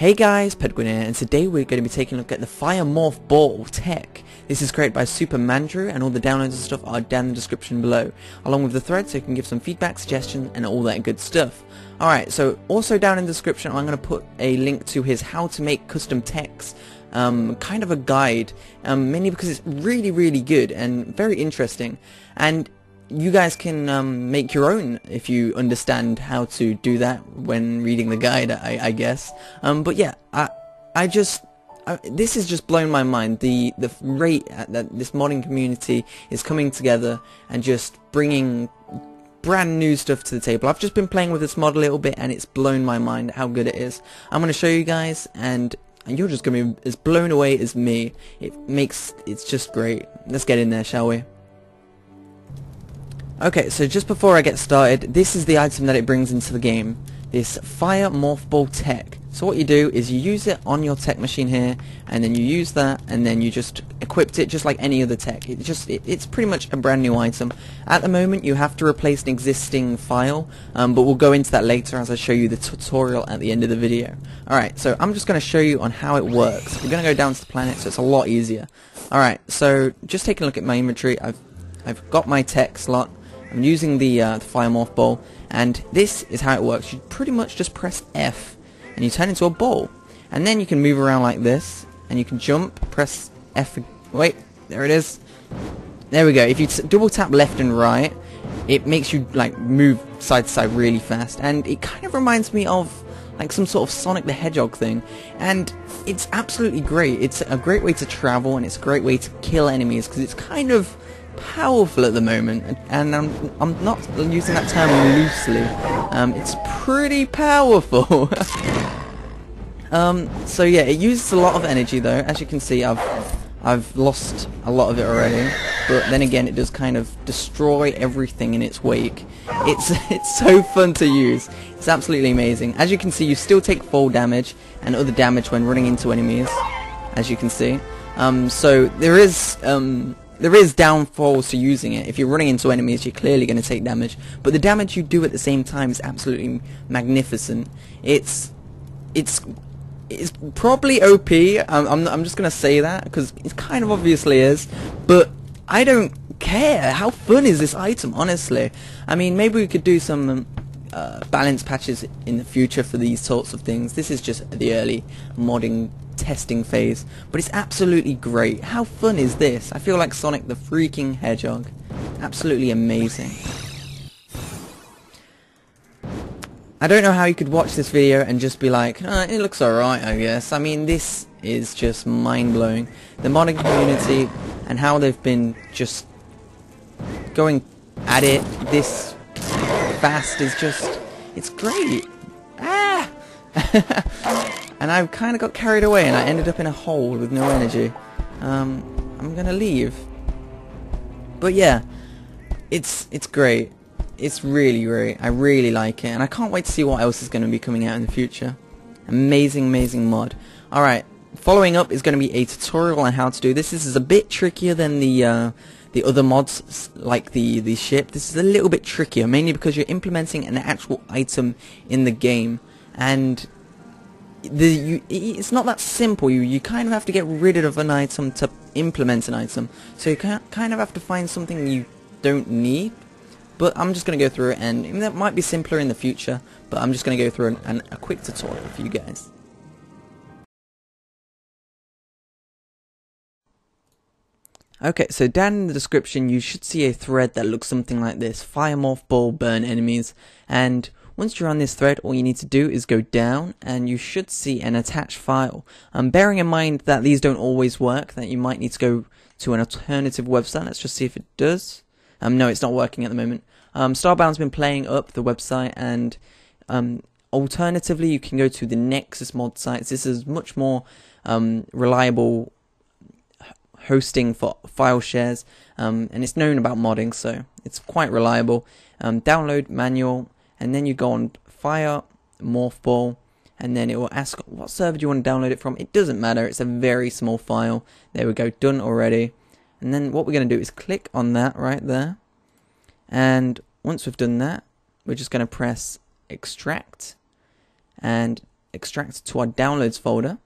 Hey guys, Pedguin here, and today we're going to be taking a look at the Fire Morphball tech. This is created by SuperMandrew, and all the downloads and stuff are down in the description below, along with the thread so you can give some feedback, suggestion, and all that good stuff. Alright, so also down in the description I'm going to put a link to his how to make custom techs, kind of a guide, mainly because it's really good and very interesting, and you guys can make your own if you understand how to do that when reading the guide, I guess. But yeah, this has just blown my mind. The rate that this modding community is coming together and just bringing brand new stuff to the table. I've just been playing with this mod a little bit and it's blown my mind how good it is. I'm going to show you guys and you're just going to be as blown away as me. It's just great. Let's get in there, shall we? Okay, so just before I get started, this is the item that it brings into the game, this Fire Morphball tech. So what you do is you use it on your tech machine here, and then you use that, and then you just equipped it just like any other tech. It's pretty much a brand new item. At the moment you have to replace an existing file, but we'll go into that later as I show you the tutorial at the end of the video. Alright, so I'm just going to show you on how it works. We're going to go down to the planet so it's a lot easier. Alright, so just taking a look at my inventory, I've got my tech slot. I'm using the Fire Morphball, and this is how it works. You pretty much just press F, and you turn into a ball. And then you can move around like this, and you can jump, press F, wait, there it is. There we go. If you double tap left and right, it makes you like move side to side really fast, and it kind of reminds me of like some sort of Sonic the Hedgehog thing, and it's absolutely great. It's a great way to travel, and it's a great way to kill enemies, because it's kind of powerful at the moment, and I'm not using that term loosely. It's pretty powerful. So yeah, it uses a lot of energy though. As you can see, I've lost a lot of it already, but then again it does kind of destroy everything in its wake. It's so fun to use. It's absolutely amazing. As you can see, you still take fall damage and other damage when running into enemies, as you can see. So there is downfalls to using it. If you're running into enemies, you're clearly going to take damage, but the damage you do at the same time is absolutely magnificent. It's probably OP. I'm just going to say that because it kind of obviously is, but I don't care. How fun is this item, honestly? I mean, maybe we could do some balance patches in the future for these sorts of things. This is just the early modding testing phase, but it's absolutely great. How fun is this? I feel like Sonic the freaking Hedgehog. Absolutely amazing. I don't know how you could watch this video and just be like, it looks alright, I guess. I mean, this is just mind-blowing. The modding community and how they've been just going at it this fast is just, it's great. Ah! And I kind of got carried away and I ended up in a hole with no energy. I'm gonna leave. But yeah, it's great. It's really great. I really like it, and I can't wait to see what else is going to be coming out in the future. Amazing mod. Alright, following up is going to be a tutorial on how to do this. This is a bit trickier than the other mods, like the ship. This is a little bit trickier, mainly because you're implementing an actual item in the game, and it's not that simple. You kind of have to get rid of an item to implement an item, so you kind of have to find something you don't need. But I'm just going to go through it, and that might be simpler in the future, but I'm just going to go through a quick tutorial for you guys. Okay, so down in the description you should see a thread that looks something like this: Fire Morphball, burn enemies. And once you're on this thread, all you need to do is go down and you should see an attached file. Bearing in mind that these don't always work, that you might need to go to an alternative website. Let's just see if it does. No, it's not working at the moment. Starbound's been playing up the website, and alternatively you can go to the Nexus mod sites. This is much more reliable hosting for file shares, and it's known about modding, so it's quite reliable. Download manual, and then you go on Fire Morphball, and then it will ask what server do you want to download it from. It doesn't matter, it's a very small file. There we go, done already. And then what we're going to do is click on that right there, and once we've done that, we're just going to press extract, and extract to our downloads folder.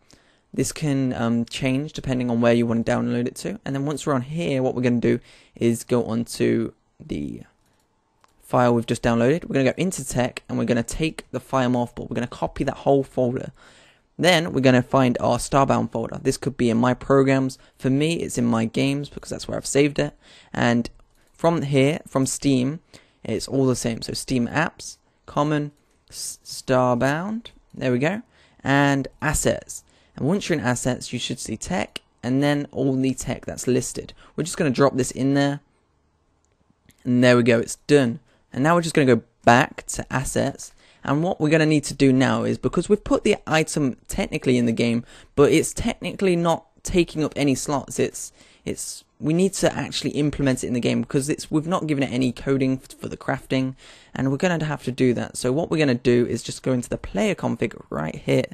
This can change depending on where you want to download it to. And then once we're on here, what we're going to do is go onto the file we've just downloaded. We're going to go into tech and we're going to take the Fire Morphball. We're going to copy that whole folder. Then we're going to find our Starbound folder. This could be in my programs. For me, it's in my games because that's where I've saved it. And from here, from Steam, it's all the same. So Steam apps, common, Starbound, there we go, and assets. And once you're in assets, you should see tech, and then all the tech that's listed. We're just going to drop this in there, and there we go, it's done. And now we're just going to go back to assets, and what we're going to need to do now is, because we've put the item technically in the game, but it's technically not taking up any slots, we need to actually implement it in the game, because we've not given it any coding for the crafting, and we're going to have to do that. So what we're going to do is just go into the player config right here.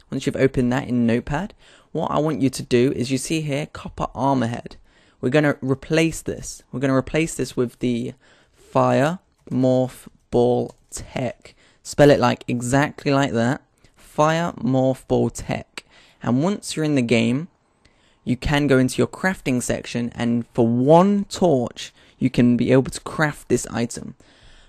Once you've opened that in Notepad, what I want you to do is, you see here, copper armor head. We're going to replace this. We're going to replace this with the Fire Morphball Tech. Spell it like exactly like that. Fire Morphball Tech. And once you're in the game, you can go into your crafting section, and for 1 torch, you can be able to craft this item.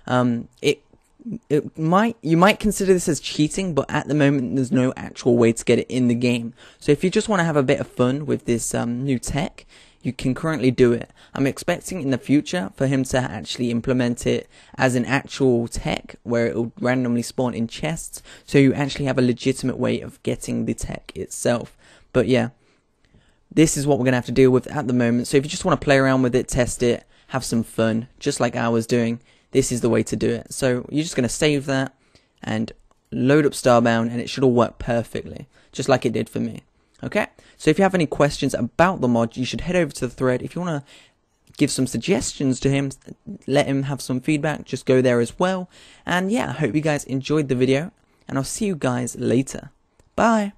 You might consider this as cheating, but at the moment there's no actual way to get it in the game. So if you just want to have a bit of fun with this new tech, you can currently do it. I'm expecting in the future for him to actually implement it as an actual tech where it will randomly spawn in chests, so you actually have a legitimate way of getting the tech itself. But yeah, this is what we're going to have to deal with at the moment. So if you just want to play around with it, test it, have some fun, just like I was doing, this is the way to do it. So you're just going to save that and load up Starbound, and it should all work perfectly, just like it did for me. Okay, so if you have any questions about the mod, you should head over to the thread. If you want to give some suggestions to him, let him have some feedback, just go there as well. And yeah, I hope you guys enjoyed the video, and I'll see you guys later. Bye.